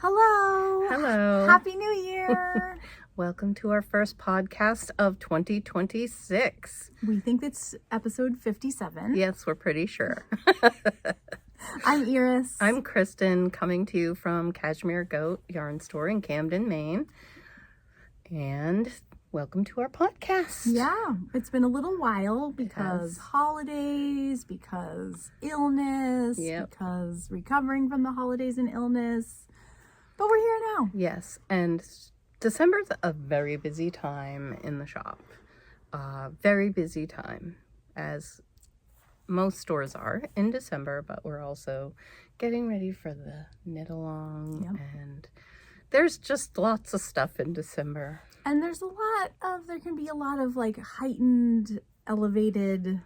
Hello. Hello. Happy New Year. Welcome to our first podcast of 2026. We think it's episode 57. Yes, we're pretty sure. I'm Iris. I'm Kristin, coming to you from Cashmere Goat Yarn Store in Camden, Maine. And welcome to our podcast. Yeah, it's been a little while because holidays, because illness, because recovering from the holidays and illness. But we're here now. Yes, and December's a very busy time in the shop. Very busy time, as most stores are in December, but we're also getting ready for the knit along, and there's just lots of stuff in December. And there can be a lot of like heightened, elevated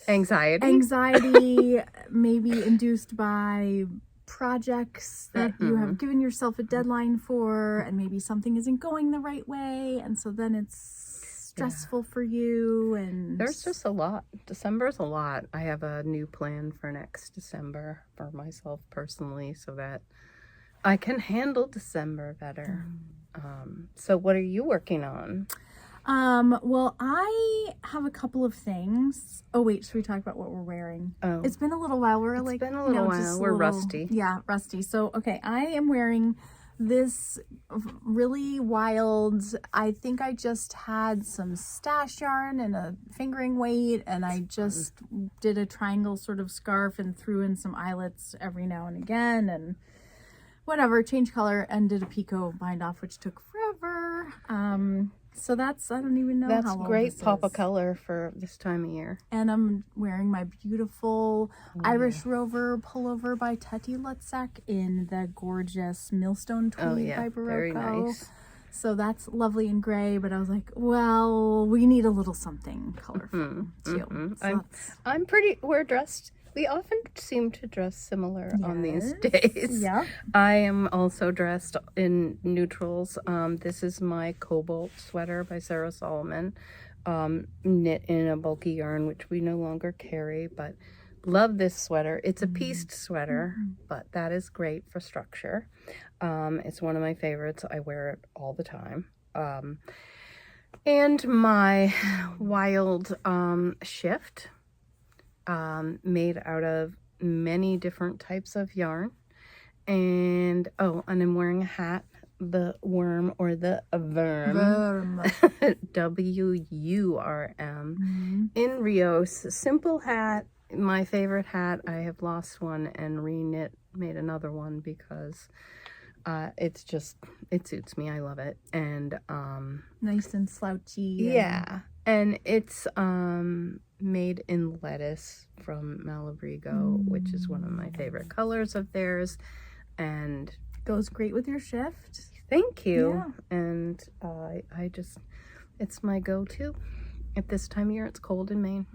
anxiety maybe induced by projects that you have given yourself a deadline for, and maybe something isn't going the right way, and so then it's stressful for you. And there's just a lot. December's a lot. I have a new plan for next December for myself personally so that I can handle December better. So what are you working on? Well, I have a couple of things. Oh wait, should we talk about what we're wearing? Oh, it's been a little while. It's been a little while. We're rusty. Yeah, rusty. So, okay, I am wearing this really wild, I think I just had some stash yarn and a fingering weight, and I just did a triangle sort of scarf and threw in some eyelets every now and again, and whatever, changed color and did a picot bind off, which took forever. So that's, I don't even know how long great this pop is. of color for this time of year. And I'm wearing my beautiful Irish Rover pullover by Teti Lutzak in the gorgeous Millstone tweed by Barocco. Very nice. So that's lovely and gray, but I was like, well, we need a little something colorful too. So we're dressed. We often seem to dress similar on these days. Yeah. I am also dressed in neutrals. This is my Kobolt sweater by Sarah Solomon, knit in a bulky yarn, which we no longer carry, but love this sweater. It's a pieced sweater, but that is great for structure. It's one of my favorites. I wear it all the time. And my wild shift, made out of many different types of yarn, and I'm wearing a hat, the worm or the worm. WURM in Rios. Simple hat, my favorite hat. I have lost one and made another one because it suits me. I love it. And nice and slouchy. And it's made in lettuce from Malabrigo, which is one of my favorite colors of theirs, and goes great with your shift. Thank you. And it's my go-to at this time of year. It's cold in Maine.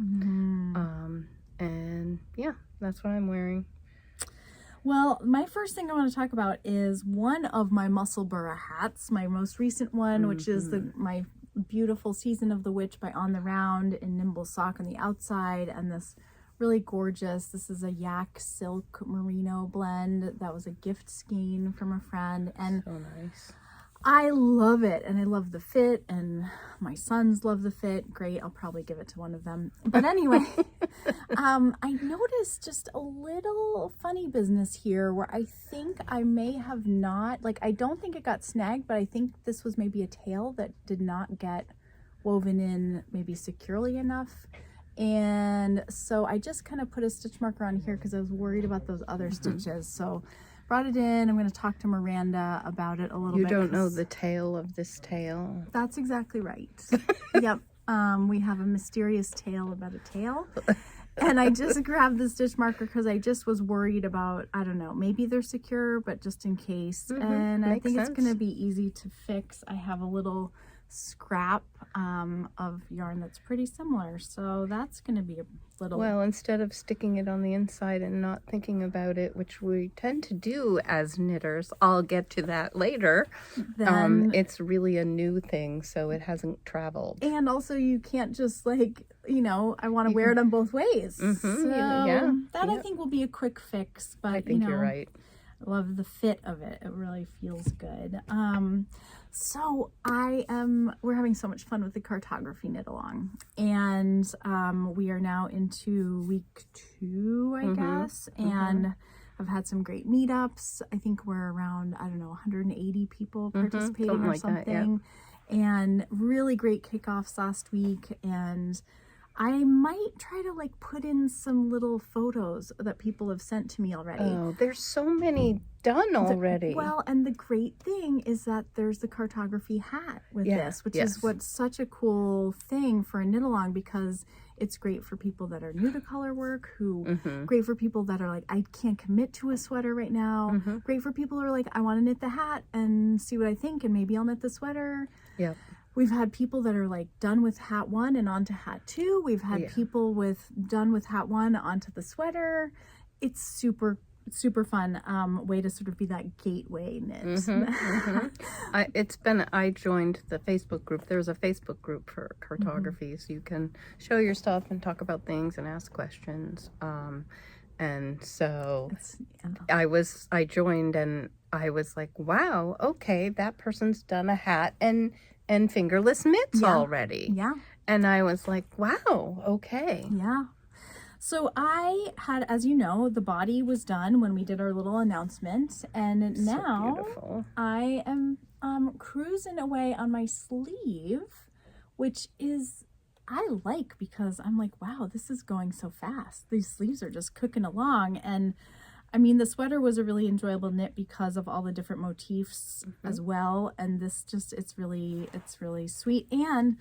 And that's what I'm wearing. Well, my first thing I want to talk about is one of my Musselburgh hats, my most recent one, which is my beautiful Season of the Witch by On the Round in nimble sock on the outside, and this really gorgeous, this is a yak silk merino blend that was a gift skein from a friend, and so nice. I love it, and I love the fit, and my sons love the fit. Great, I'll probably give it to one of them. But anyway, I noticed just a little funny business here where I think I may have not, I don't think it got snagged, but I think this was maybe a tail that did not get woven in maybe securely enough. And so I just kind of put a stitch marker on here because I was worried about those other stitches. So brought it in. I'm going to talk to Miranda about it a little bit. You don't know the tail of this tail. That's exactly right. Yep. We have a mysterious tale about a tail. And I just grabbed the stitch marker because I just was worried about, I don't know, maybe they're secure, but just in case. And I think it's going to be easy to fix. I have a little scrap of yarn that's pretty similar, so that's going to be a little, well, instead of sticking it on the inside and not thinking about it, which we tend to do as knitters, I'll get to that later, then it's really a new thing, so it hasn't traveled. And also you can't just I want to wear it on both ways. So that I think will be a quick fix, but I think you're right. I love the fit of it. It really feels good. So we're having so much fun with the cartography knit along, and we are now into week 2, I guess, and I've had some great meetups. I think we're around, I don't know, 180 people participating or something, and really great kickoffs last week. And I might try to like put in some little photos that people have sent to me already. Oh, there's so many done already. Well, and the great thing is that there's the cartography hat with this, which is what's such a cool thing for a knit along, because it's great for people that are new to color work, great for people that are like, I can't commit to a sweater right now. Great for people who are like, I want to knit the hat and see what I think, and maybe I'll knit the sweater. Yep. We've had people that are like done with hat 1 and onto hat 2. We've had people done with hat 1 onto the sweater. It's super fun way to sort of be that gateway knit. I joined the Facebook group. There's a Facebook group for cartography, so you can show your stuff and talk about things and ask questions. And so I joined, and I was like, wow, okay, that person's done a hat and fingerless mitts already. Yeah. And I was like, wow, okay. Yeah. So I had, as you know, the body was done when we did our little announcement, and now beautiful. I am cruising away on my sleeve, which is I like, because I'm like, wow, this is going so fast. These sleeves are just cooking along. And I mean, the sweater was a really enjoyable knit because of all the different motifs as well. And this just, it's really sweet. And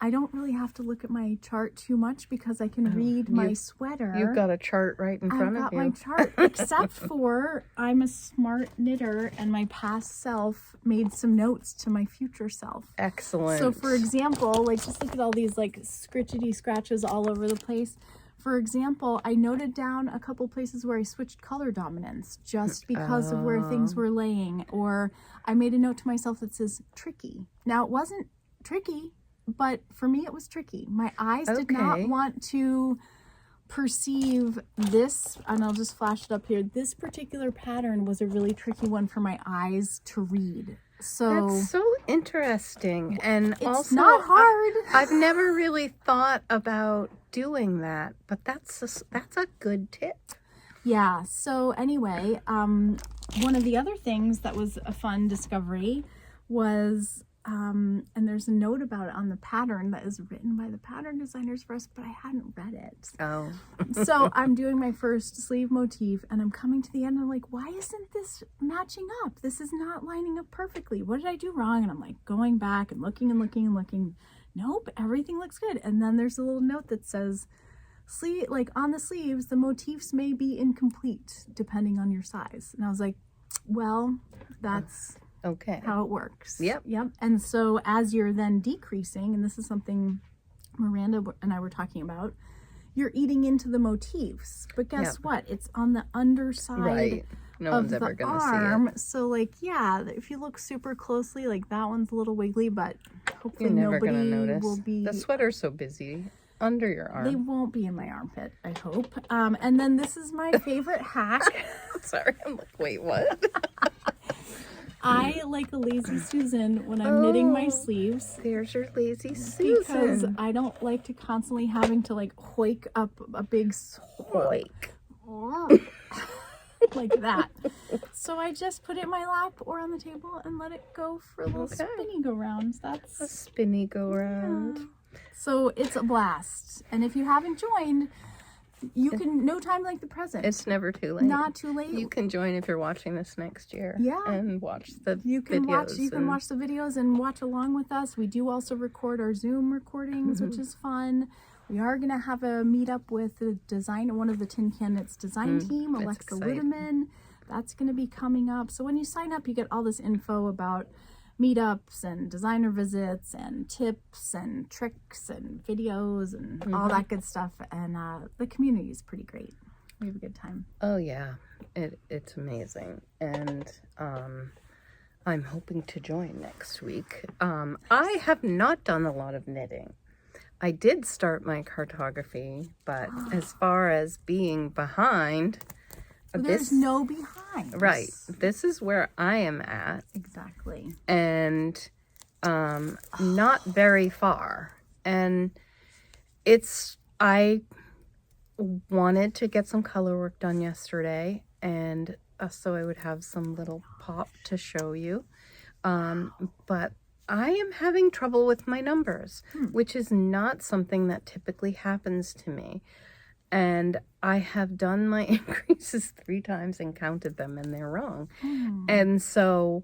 I don't really have to look at my chart too much, because I can read my sweater. You've got a chart right in front of you. I've got my chart, except for I'm a smart knitter, and my past self made some notes to my future self. Excellent. So for example, like, just look at all these like scritchety scratches all over the place. For example, I noted down a couple places where I switched color dominance just because of where things were laying. Or I made a note to myself that says tricky. Now, it wasn't tricky, but for me it was tricky. My eyes did not want to perceive this, and I'll just flash it up here. This particular pattern was a really tricky one for my eyes to read. So that's so interesting. And it's also not hard. I've never really thought about doing that, but that's a good tip. Yeah. So anyway, one of the other things that was a fun discovery was and there's a note about it on the pattern that is written by the pattern designers for us, but I hadn't read it. Oh. So I'm doing my first sleeve motif, and I'm coming to the end, and I'm like, why isn't this matching up? This is not lining up perfectly. What did I do wrong? And I'm like going back and looking and looking and looking. Nope, everything looks good. And then there's a little note that says, like on the sleeves, the motifs may be incomplete depending on your size. And I was like, well, that's how it works. Yep. And so as you're then decreasing, and this is something Miranda and I were talking about, you're eating into the motifs. But guess what? It's on the underside no one's ever gonna arm. See it. So like, yeah, if you look super closely, like that one's a little wiggly, but hopefully you're never nobody gonna notice. will be. The sweater's so busy under your arm. They won't be in my armpit, I hope. And then this is my favorite hack. Sorry, I'm like, wait, what? I like a lazy Susan when I'm knitting my sleeves. There's your lazy Susan. Because I don't like to constantly having to like hoik up a big hoik. Like that. So I just put it in my lap or on the table and let it go for a little spinny go rounds. That's a spinny go round. Yeah. So it's a blast. And if you haven't joined, you can, no time like the present. It's never too late. Not too late. You can join if you're watching this next year. Yeah. And watch the videos. You can watch the videos and watch along with us. We do also record our Zoom recordings, which is fun. We are going to have a meetup with the designer, one of the Tin Can Knits design team, Alexa Lideman. That's going to be coming up. So when you sign up, you get all this info about meetups and designer visits and tips and tricks and videos and all that good stuff. And the community is pretty great. We have a good time. Oh yeah, it's amazing. And I'm hoping to join next week. I have not done a lot of knitting. I did start my cartography, but as far as being behind, There's no behind. Right. This is where I am at. Exactly. And not very far. And I wanted to get some color work done yesterday, and so I would have some little pop to show you. But I am having trouble with my numbers, which is not something that typically happens to me. And I have done my increases 3 times and counted them, and they're wrong. And so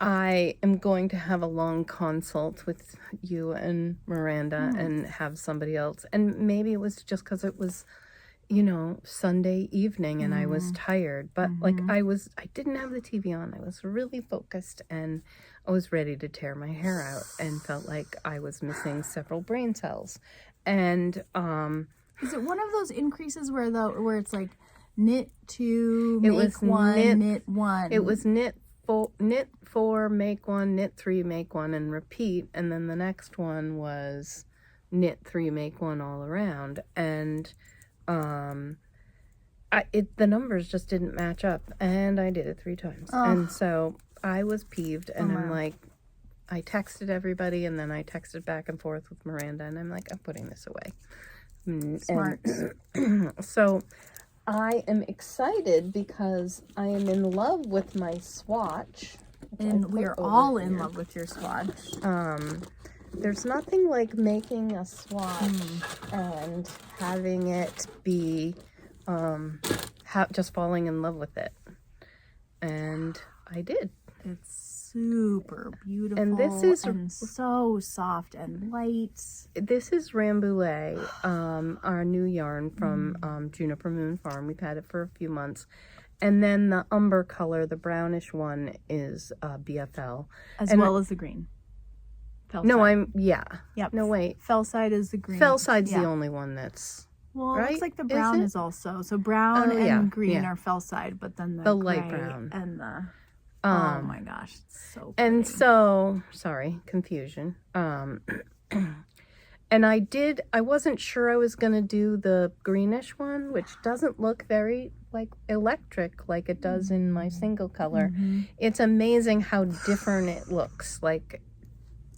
I am going to have a long consult with you and Miranda and have somebody else. And maybe it was just because it was, Sunday evening and I was tired. But I didn't have the TV on. I was really focused and I was ready to tear my hair out and felt like I was missing several brain cells. And is it one of those increases where it's like knit 2, make 1, knit 1? It was knit 4, make 1, knit 3, make 1, and repeat. And then the next one was knit 3, make 1 all around. And the numbers just didn't match up, and I did it 3 times. And so I was peeved, and I'm like, I texted everybody, and then I texted back and forth with Miranda, and I'm like, I'm putting this away. Smart. So I am excited because I am in love with my swatch. And we are all in love with your swatch. There's nothing like making a swatch and having it be just falling in love with it. And I did. It's super beautiful. And this is so soft and light. This is Rambouillet, our new yarn from Juniper Moon Farm. We've had it for a few months. And then the umber color, the brownish one, is BFL. As well as the green. Yep. No, wait. Fellside is the green. Fellside's the only one that's... Well, it looks like the brown is also. So brown and green are Fellside, but then the light brown. And the... oh my gosh, it's so pretty. And so, sorry, confusion. And I wasn't sure I was going to do the greenish one, which doesn't look very like electric like it does in my single color. It's amazing how different it looks like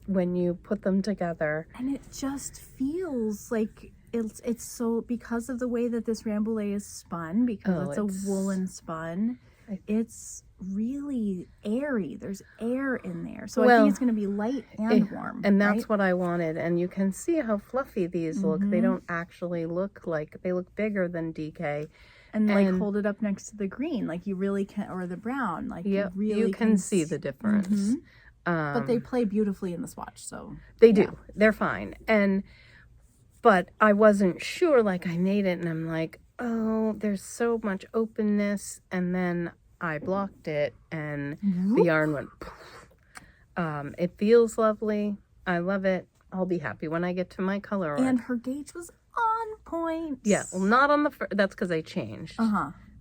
when you put them together. And it just feels like it's so, because of the way that this Rambouillet is spun, because it's a woolen spun, it's really airy. There's air in there. So I think it's going to be light and warm. And that's what I wanted. And you can see how fluffy these look. They don't actually look like, they look bigger than DK. And like hold it up next to the green, like you really can, or the brown, like you really can see the difference. But they play beautifully in the swatch, so. They do. They're fine. But I wasn't sure, like I made it and I'm like, oh, there's so much openness. And then I blocked it and the yarn went poof. It feels lovely. I love it. I'll be happy when I get to my color. And her gauge was on point. Yeah, well, not on the first. That's because I changed.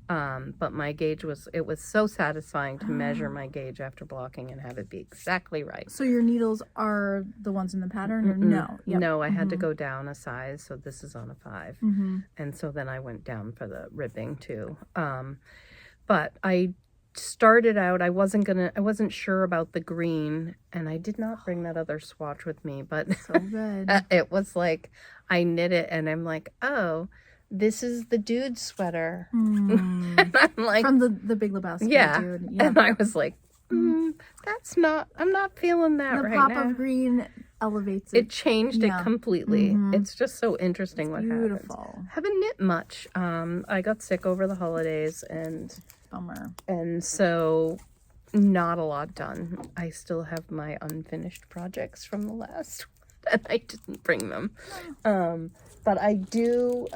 But my gauge was so satisfying to measure my gauge after blocking and have it be exactly right. So your needles are the ones in the pattern, or no? No, I had to go down a size, so this is on a 5. And so then I went down for the ribbing too. But I started out, I wasn't sure about the green, and I did not bring that other swatch with me, but so good. It was like, I knit it and I'm like, oh, this is the dude sweater. And I'm like, from the Big Lebowski dude. Yeah. And I was like, that's not, I'm not feeling that right now. The pop of green elevates it. It changed it completely. It's just so interesting what beautiful. happens. Haven't knit much. I got sick over the holidays and bummer. And so not a lot done. I still have my unfinished projects from the last one, and I didn't bring them. But I do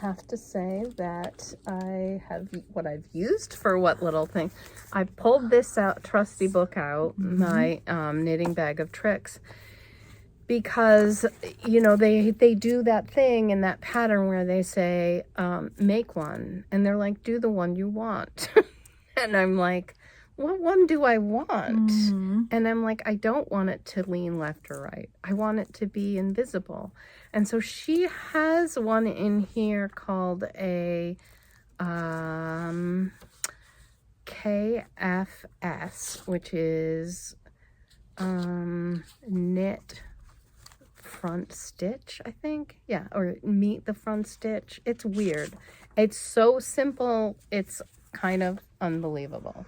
have to say that I have what I've used for what little thing. I pulled this trusty book out, my knitting bag of tricks, because they do that thing in that pattern where they say make one, and they're like, do the one you want. And I'm like, what one do I want? And I'm like, I don't want it to lean left or right. I want it to be invisible. And so she has one in here called a KFS, which is knit front stitch, I think. Yeah, or meet the front stitch. It's weird. It's so simple. It's kind of unbelievable.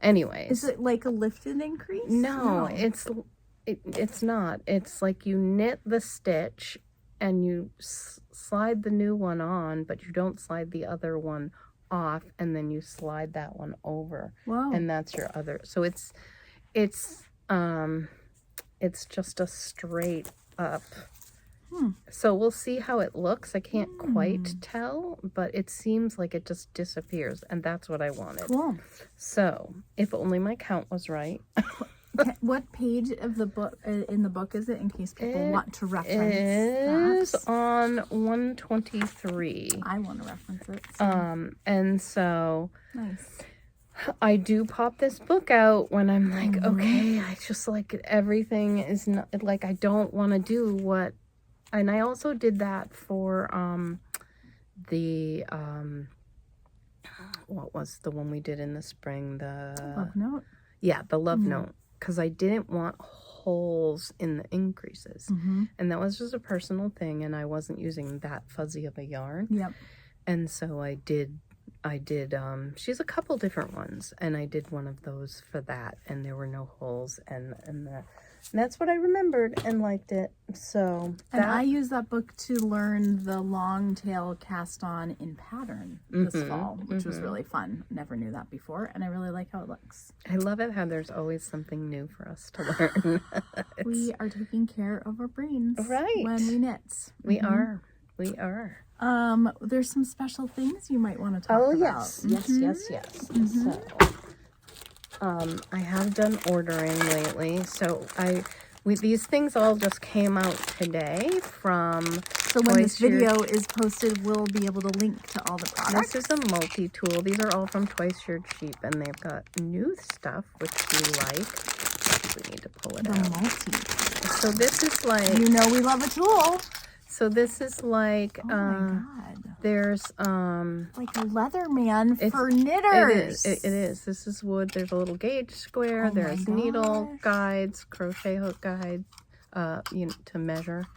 Anyways. Is it like a lifted increase? No. It's not. It's like you knit the stitch and you slide the new one on, but you don't slide the other one off, and then you slide that one over. Whoa. And that's your other. So it's just a straight up. So we'll see how it looks. I can't quite tell, but it seems like it just disappears, and that's what I wanted. Cool. So if only my count was right. What page of the book in the book is it, in case people want to reference It is that? on 123. I want to reference it. So. And so Nice. I do pop this book out when I'm like, okay, I just like everything is not like, I don't want to do what, and I also did that for the what was the one we did in the spring, the Love note. Yeah, the love note, because I didn't want holes in the increases, and that was just a personal thing, and I wasn't using that fuzzy of a yarn. Yep. And so I did she's a couple different ones, and I did one of those for that, and there were no holes, and that's what I remembered and liked it. So and I used that book to learn the long tail cast on in pattern this fall, which was really fun. Never knew that before, and I really like how it looks. I love it how there's always something new for us to learn. We are taking care of our brains Right. when we knit. We are. There's some special things you might want to talk about. Yes. So I have done ordering lately, so these things all just came out today from So when this video is posted, we'll be able to link to all the products. This is a multi-tool. These are all from Twice Sheared Sheep, and they've got new stuff, which we like. We need to pull it out. The multi. So this is like... You know we love a tool. So this is like... Oh my God. There's... like a Leatherman for knitters. It is. This is wood. There's a little gauge square. Oh There's needle guides, crochet hook guide, to measure.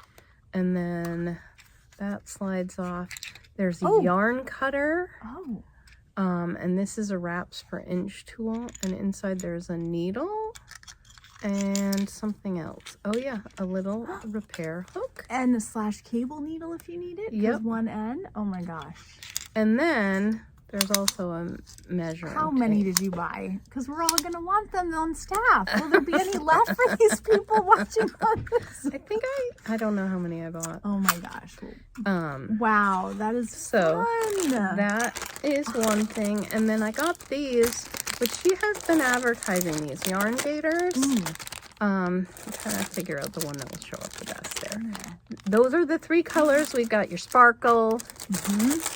And then that slides off. There's a yarn cutter. Oh. And this is a wraps per inch tool. And inside there's a needle and something else. Oh yeah, a little repair hook. And a slash cable needle if you need it. Yep. One end. Oh my gosh. And then there's also a measuring How many tape. did you buy? Because we're all going to want them on staff. Will there be any left for these people watching on this? I think I don't know how many I bought. Oh my gosh. Wow, that is fun. That is one thing. And then I got these, which she has been advertising, these yarn gaiters. I'm trying to figure out the one that will show up the best there. Those are the three colors. We got your sparkle,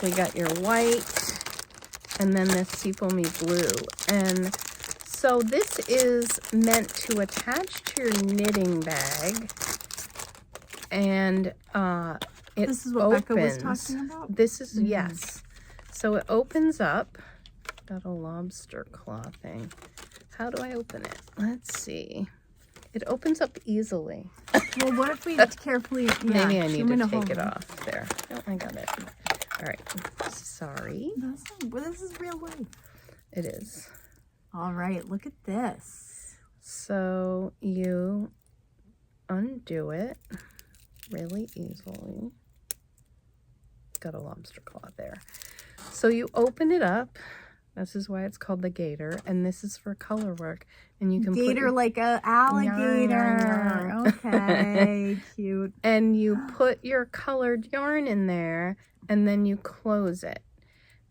we got your white, and then this seafoamy blue. And so this is meant to attach to your knitting bag, and This is what Becca was talking about? This is, yes. So it opens up. Got a lobster claw thing. How do I open it? Let's see. It opens up easily. Well, what if we carefully... Maybe I need to take it off. There. Oh, I got it. All right. Sorry. This is real life. It is. All right. Look at this. So you undo it really easily. Got a lobster claw there. So you open it up. This is why it's called the gaiter, and this is for color work. And you can gaiter like a alligator. Okay, cute. And you put your colored yarn in there, and then you close it.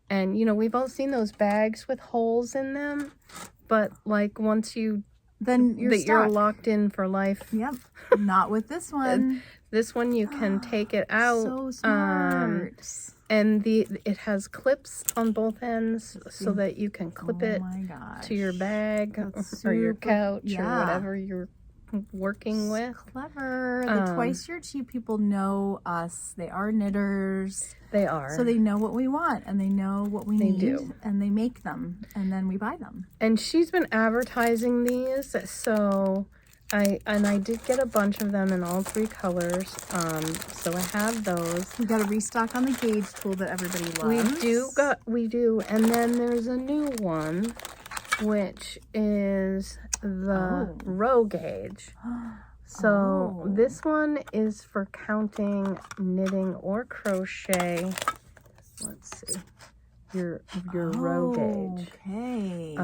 And you know, we've all seen those bags with holes in them, but like once you you're locked in for life. Yep. Not with this one. This one you can take it out. So smart. And it has clips on both ends so that you can clip it to your bag or your couch or whatever you're working with. Clever. The Twice Sheared Sheep people know us. They are knitters. They are. So they know what we want and they know what we need. Do. And they make them and then we buy them. And she's been advertising these, so I did get a bunch of them in all 3 colors. So I have those. We got a restock on the gauge tool that everybody loves. We do. And then there's a new one, which is the row gauge. So this one is for counting, knitting, or crochet. Let's see. Your row gauge. Okay.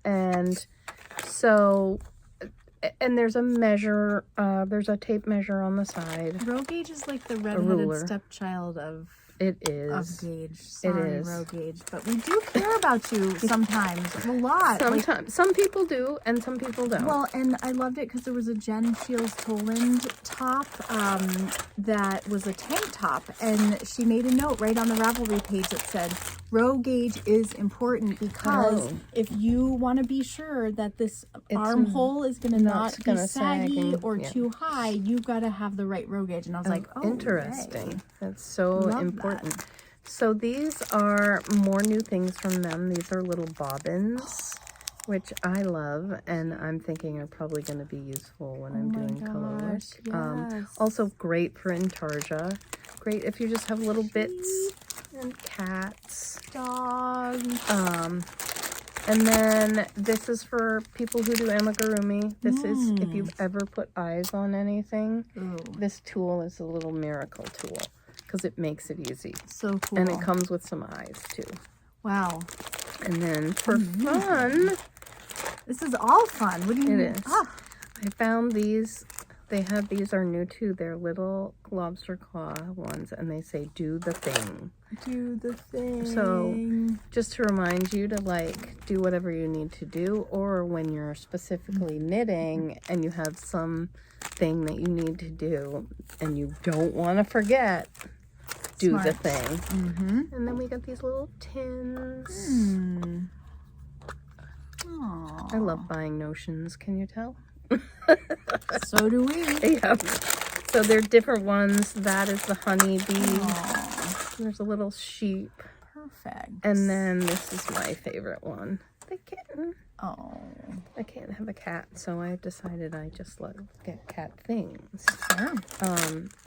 And so, and there's a measure, there's a tape measure on the side. Row gauge is like the redheaded stepchild of It is. Of gauge. Sorry, it is. row gauge. But we do care about you sometimes. A lot. Sometimes. Like, some people do and some people don't. well, and I loved it because there was a Jen Shields Toland top that was a tank top. And she made a note right on the Ravelry page that said, row gauge is important because if you want to be sure that this armhole is going to not be saggy or too high, you've got to have the right row gauge. And I was like, oh, interesting. Yay. That's so important. So these are more new things from them. These are little bobbins, which I love, and I'm thinking are probably going to be useful when I'm doing color work. Yes. Also great for intarsia. Great if you just have little bits and cats. Dogs. And then this is for people who do amigurumi. This is if you've ever put eyes on anything. This tool is a little miracle tool because it makes it easy. So cool. And it comes with some eyes too. Wow. And then for fun, this is all fun. What do you mean? It is. I found these. These are new too. They're little lobster claw ones, and they say do the thing. Do the thing. So just to remind you to like do whatever you need to do, or when you're specifically knitting and you have some thing that you need to do and you don't want to forget, do the thing. And then we got these little tins. I love buying notions, can you tell? So do we. Yeah. So they're different ones. That is the honeybee. There's a little sheep. Perfect. And then this is my favorite one, the kitten. Oh. I can't have a cat, so I decided I just get cat things. Sure.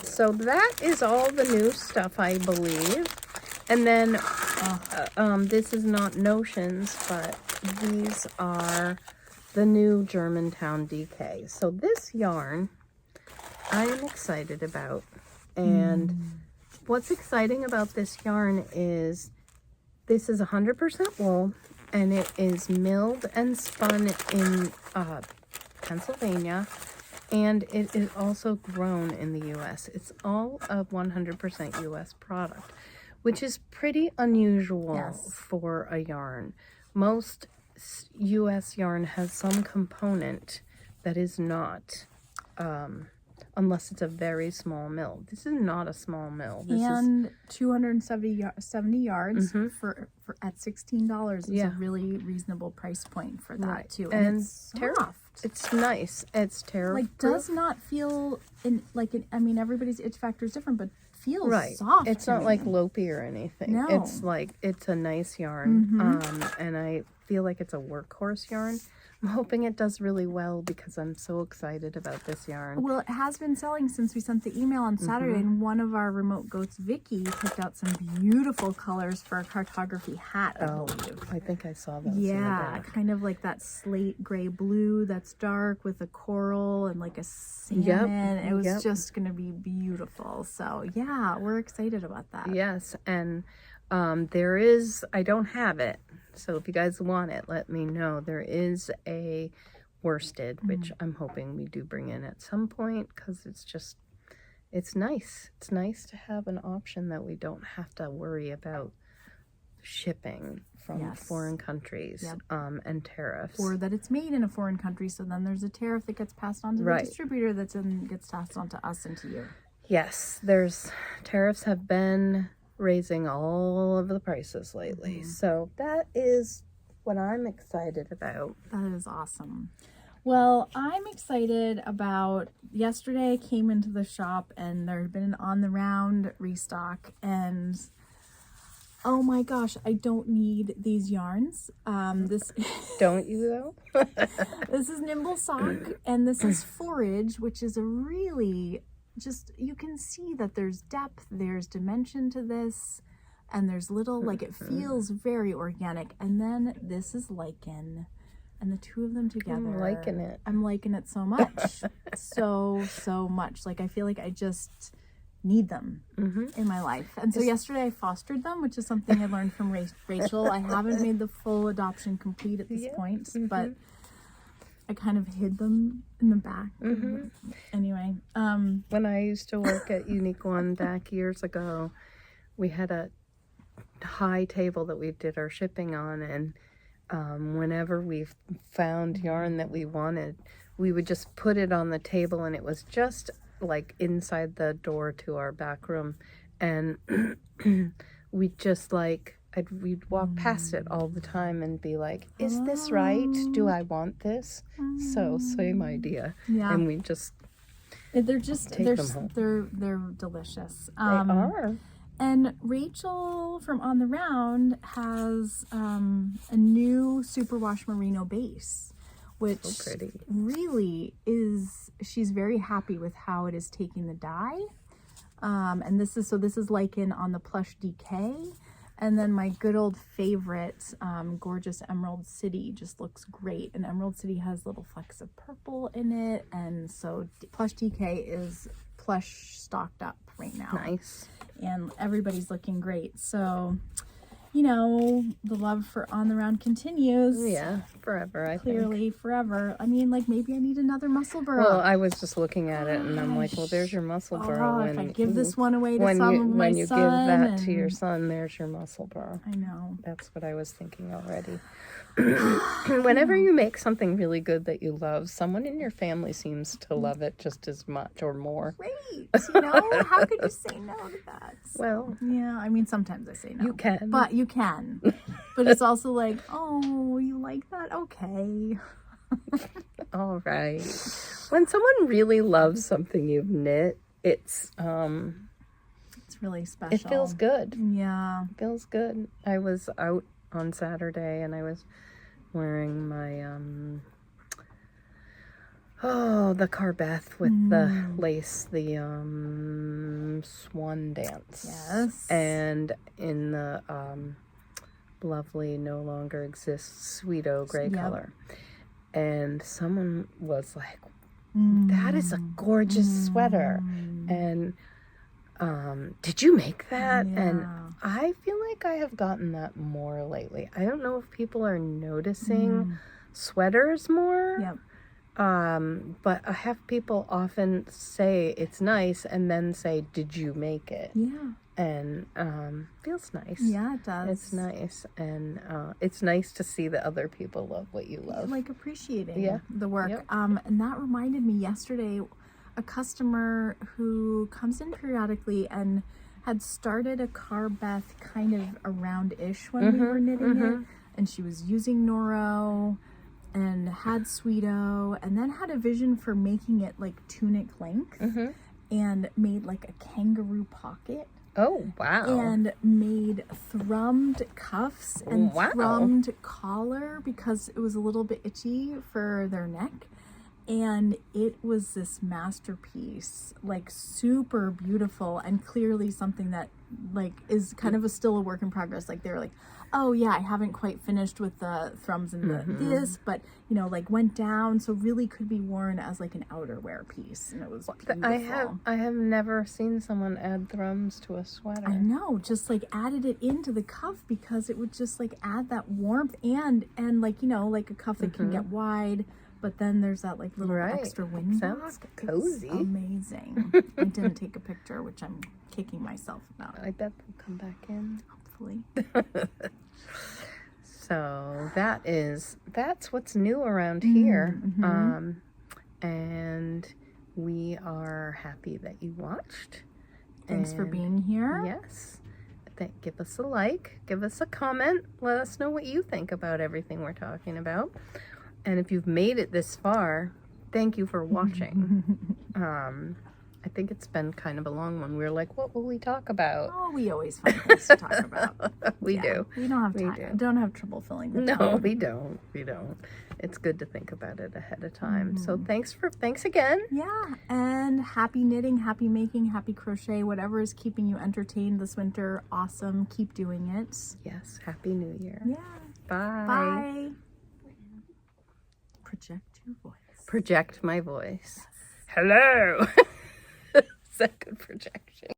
So that is all the new stuff, I believe. And then this is not notions, but these are the new Germantown DK. So this yarn I am excited about. And what's exciting about this yarn is this is 100% wool, and it is milled and spun in Pennsylvania, and it is also grown in the U.S. It's all a 100% U.S. product, which is pretty unusual for a yarn. Most U.S. yarn has some component that is not, unless it's a very small mill. This is not a small mill. This is 270 yards for at $16 is a really reasonable price point for that too. And it's soft. It's nice. It's terrible. Like does not feel I mean everybody's itch factor is different, but feels soft. It's not like lopey or anything. No. It's like it's a nice yarn. And I feel like it's a workhorse yarn. I'm hoping it does really well because I'm so excited about this yarn. Well, it has been selling since we sent the email on Saturday, and one of our remote goats, Vicky, picked out some beautiful colors for a cartography hat, I believe. I think I saw those. Yeah, kind of like that slate gray blue that's dark with a coral and like a salmon. It was just going to be beautiful. So, yeah, we're excited about that. Yes, and there is, I don't have it. So if you guys want it, let me know. There is a worsted, which I'm hoping we do bring in at some point because it's nice. It's nice to have an option that we don't have to worry about shipping from foreign countries and tariffs. Or that it's made in a foreign country, so then there's a tariff that gets passed on to the distributor gets passed on to us and to you. Yes, tariffs have been raising all of the prices lately. So that is what I'm excited about. That is awesome. Well, I'm excited about, yesterday I came into the shop and there had been an on the round restock, and oh my gosh, I don't need these yarns. This Don't you though? This is Nimble Sock and this is Forage, which is a really just, you can see that there's depth, there's dimension to this, and there's little, like, it feels very organic. And then this is Lichen. And the two of them together, I'm liking it so much. so much. Like, I feel like I just need them in my life. And so yesterday I fostered them, which is something I learned from Rachel. I haven't made the full adoption complete at this point, but I kind of hid them in the back. Anyway. When I used to work at Unique One back years ago, we had a high table that we did our shipping on, and whenever we found yarn that we wanted, we would just put it on the table, and it was just like inside the door to our back room, and we'd just like, we'd walk past it all the time and be like, is this right? Do I want this? So same idea. Yeah. And we just they're them home. They're delicious. They are. And Rachel from On the Round has a new superwash merino base, which So pretty. really is, she's very happy with how it is taking the dye. And this is Lichen on the Plush DK. And then my good old favorite, gorgeous Emerald City just looks great. And Emerald City has little flecks of purple in it. And so Plush DK is plush stocked up right now. Nice. And everybody's looking great. So, you know, the love for On the Round continues. Yeah, forever, I think. Clearly, forever. I mean, like, maybe I need another muscle burro. Well, I was just looking at it, and I'm like, well, there's your muscle burro. If I give this one away to when some you, of my when you son give that and... to your son, there's your muscle burro. I know. That's what I was thinking already. Whenever you make something really good that you love, someone in your family seems to love it just as much or more. Great. You know, how could you say no to that? Well, yeah, I mean, sometimes I say no. you can. But you can. But it's also like, oh, you like that? Okay. All right. When someone really loves something you've knit, it's really special. it feels good. Yeah. It feels good. I was out on Saturday and I was wearing my the Carbeth with the lace, the swan dance. Yes. And in the lovely No Longer Exists Sweeto gray color. And someone was like, that is a gorgeous sweater. And did you make that? Yeah. And I feel like I have gotten that more lately. I don't know if people are noticing sweaters more. Yep. But I have people often say it's nice and then say, did you make it? Yeah. And feels nice. Yeah, it does. It's nice. And it's nice to see that other people love what you love. Like appreciating the work. Yep. And that reminded me yesterday, a customer who comes in periodically and had started a Carbeth kind of around-ish when we were knitting it. And she was using Noro and had Sweeto, and then had a vision for making it like tunic length and made like a kangaroo pocket. Oh, wow. And made thrummed cuffs and thrummed collar because it was a little bit itchy for their neck. And it was this masterpiece, like super beautiful, and clearly something that like is kind of still a work in progress. Like they were like, oh yeah, I haven't quite finished with the thrums and the this, but you know, like went down, so really could be worn as like an outerwear piece, and it was beautiful. I have never seen someone add thrums to a sweater. I know, just like added it into the cuff because it would just like add that warmth and like, you know, like a cuff that can get wide. But then there's that like little extra windbag. Sounds cozy. It's amazing. I didn't take a picture, which I'm kicking myself about. I bet they'll come back in. Hopefully. So that's what's new around here. And we are happy that you watched. Thanks for being here. Yes. Give us a like, give us a comment, let us know what you think about everything we're talking about. And if you've made it this far, thank you for watching. I think it's been kind of a long one. We were like, what will we talk about? Oh, we always find things to talk about. We do. We don't have time. Don't have trouble filling the time. No, we don't. We don't. It's good to think about it ahead of time. So thanks again. Yeah, and happy knitting, happy making, happy crochet, whatever is keeping you entertained this winter. Awesome. Keep doing it. Yes. Happy New Year. Yeah. Bye. Bye. Project your voice. Project my voice. Hello. Is that good projection?